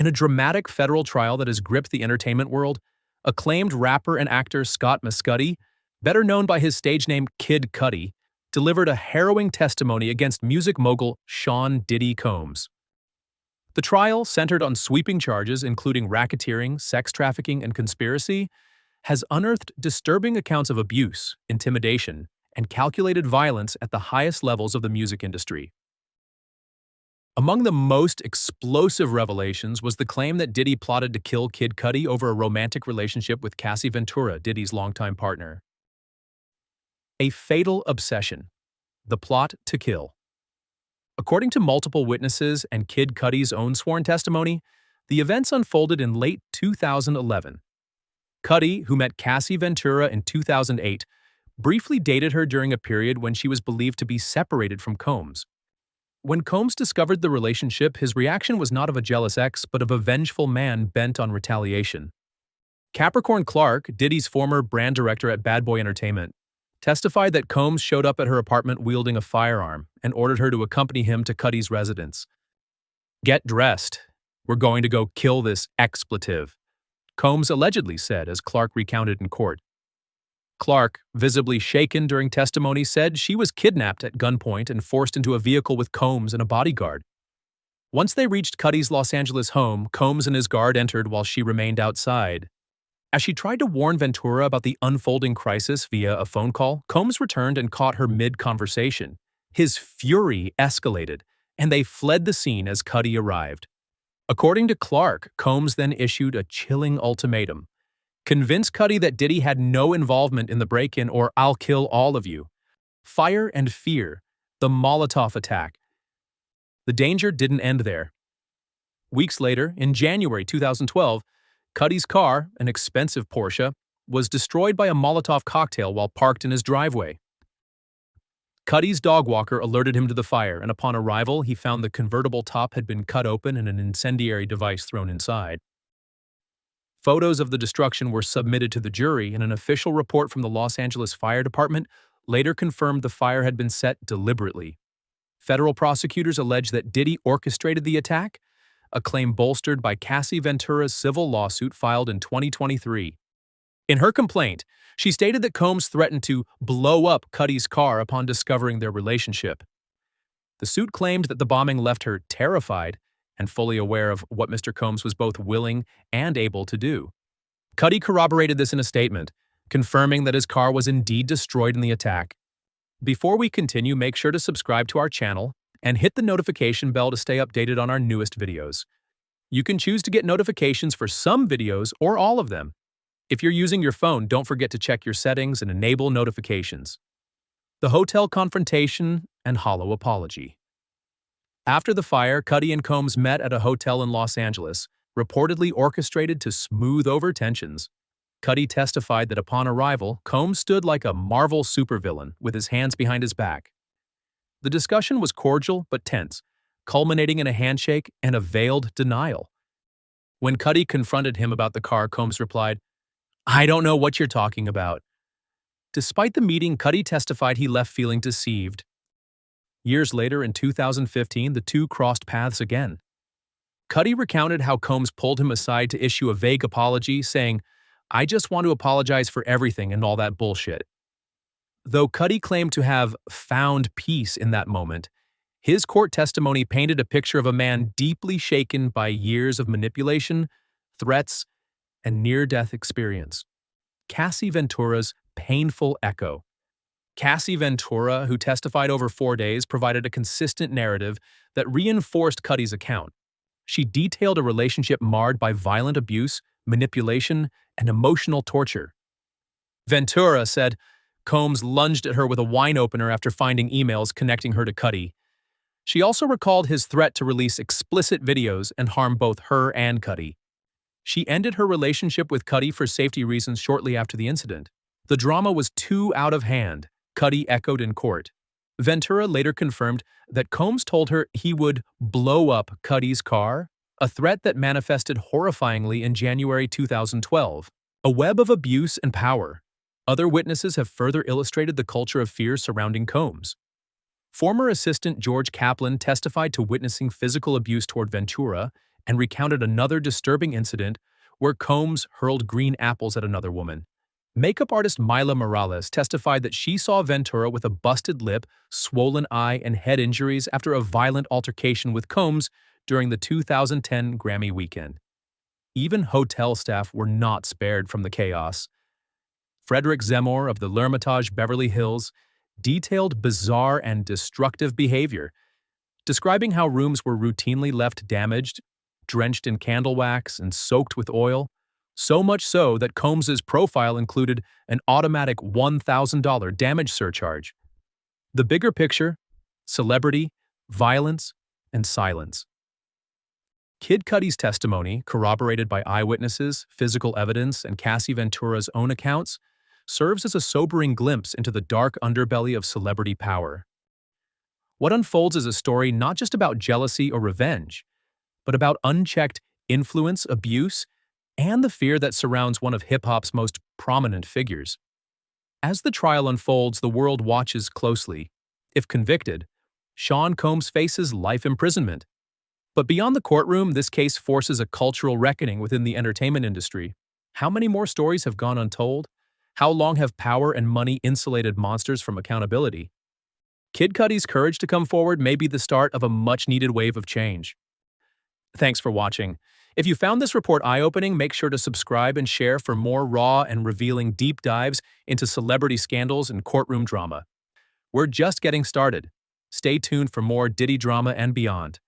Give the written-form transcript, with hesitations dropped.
In a dramatic federal trial that has gripped the entertainment world, acclaimed rapper and actor Scott Mescudi, better known by his stage name Kid Cudi, delivered a harrowing testimony against music mogul Sean Diddy Combs. The trial, centered on sweeping charges including racketeering, sex trafficking, and conspiracy, has unearthed disturbing accounts of abuse, intimidation, and calculated violence at the highest levels of the music industry. Among the most explosive revelations was the claim that Diddy plotted to kill Kid Cudi over a romantic relationship with Cassie Ventura, Diddy's longtime partner. A fatal obsession. The plot to kill. According to multiple witnesses and Kid Cudi's own sworn testimony, the events unfolded in late 2011. Cudi, who met Cassie Ventura in 2008, briefly dated her during a period when she was believed to be separated from Combs. When Combs discovered the relationship, his reaction was not of a jealous ex, but of a vengeful man bent on retaliation. Capricorn Clark, Diddy's former brand director at Bad Boy Entertainment, testified that Combs showed up at her apartment wielding a firearm and ordered her to accompany him to Cudi's residence. "Get dressed. We're going to go kill this expletive," Combs allegedly said as Clark recounted in court. Clark, visibly shaken during testimony, said she was kidnapped at gunpoint and forced into a vehicle with Combs and a bodyguard. Once they reached Cudi's Los Angeles home, Combs and his guard entered while she remained outside. As she tried to warn Ventura about the unfolding crisis via a phone call, Combs returned and caught her mid-conversation. His fury escalated, and they fled the scene as Cudi arrived. According to Clark, Combs then issued a chilling ultimatum. "Convince Cudi that Diddy had no involvement in the break-in or I'll kill all of you." Fire and fear. The Molotov attack. The danger didn't end there. Weeks later, in January 2012, Cudi's car, an expensive Porsche, was destroyed by a Molotov cocktail while parked in his driveway. Cudi's dog walker alerted him to the fire, and upon arrival, he found the convertible top had been cut open and an incendiary device thrown inside. Photos of the destruction were submitted to the jury, and an official report from the Los Angeles Fire Department later confirmed the fire had been set deliberately. Federal prosecutors allege that Diddy orchestrated the attack, a claim bolstered by Cassie Ventura's civil lawsuit filed in 2023. In her complaint, she stated that Combs threatened to blow up Cudi's car upon discovering their relationship. The suit claimed that the bombing left her terrified and fully aware of what Mr. Combs was both willing and able to do. Cudi corroborated this in a statement, confirming that his car was indeed destroyed in the attack. Before we continue, make sure to subscribe to our channel and hit the notification bell to stay updated on our newest videos. You can choose to get notifications for some videos or all of them. If you're using your phone, don't forget to check your settings and enable notifications. The hotel confrontation and hollow apology. After the fire, Cudi and Combs met at a hotel in Los Angeles, reportedly orchestrated to smooth over tensions. Cudi testified that upon arrival, Combs stood like a Marvel supervillain with his hands behind his back. The discussion was cordial but tense, culminating in a handshake and a veiled denial. When Cudi confronted him about the car, Combs replied, "I don't know what you're talking about." Despite the meeting, Cudi testified he left feeling deceived. Years later, in 2015, the two crossed paths again. Cudi recounted how Combs pulled him aside to issue a vague apology, saying, "I just want to apologize for everything and all that bullshit." Though Cudi claimed to have found peace in that moment, his court testimony painted a picture of a man deeply shaken by years of manipulation, threats, and near-death experience. Cassie Ventura's painful echo. Cassie Ventura, who testified over 4 days, provided a consistent narrative that reinforced Cudi's account. She detailed a relationship marred by violent abuse, manipulation, and emotional torture. Ventura said Combs lunged at her with a wine opener after finding emails connecting her to Cudi. She also recalled his threat to release explicit videos and harm both her and Cudi. She ended her relationship with Cudi for safety reasons shortly after the incident. The drama was too out of hand, Cudi echoed in court. Ventura later confirmed that Combs told her he would blow up Cudi's car, a threat that manifested horrifyingly in January 2012. A web of abuse and power. Other witnesses have further illustrated the culture of fear surrounding Combs. Former assistant George Kaplan testified to witnessing physical abuse toward Ventura and recounted another disturbing incident where Combs hurled green apples at another woman. Makeup artist Mila Morales testified that she saw Ventura with a busted lip, swollen eye, and head injuries after a violent altercation with Combs during the 2010 Grammy weekend. Even hotel staff were not spared from the chaos. Frederick Zemmour of the L'Ermitage Beverly Hills detailed bizarre and destructive behavior, describing how rooms were routinely left damaged, drenched in candle wax, and soaked with oil, so much so that Combs's profile included an automatic $1,000 damage surcharge. The bigger picture: celebrity, violence, and silence. Kid Cudi's testimony, corroborated by eyewitnesses, physical evidence, and Cassie Ventura's own accounts, serves as a sobering glimpse into the dark underbelly of celebrity power. What unfolds is a story not just about jealousy or revenge, but about unchecked influence, abuse, and the fear that surrounds one of hip-hop's most prominent figures. As the trial unfolds, the world watches closely. If convicted, Sean Combs faces life imprisonment. But beyond the courtroom, this case forces a cultural reckoning within the entertainment industry. How many more stories have gone untold? How long have power and money insulated monsters from accountability? Kid Cudi's courage to come forward may be the start of a much-needed wave of change. Thanks for watching. If you found this report eye-opening, make sure to subscribe and share for more raw and revealing deep dives into celebrity scandals and courtroom drama. We're just getting started. Stay tuned for more Diddy drama and beyond.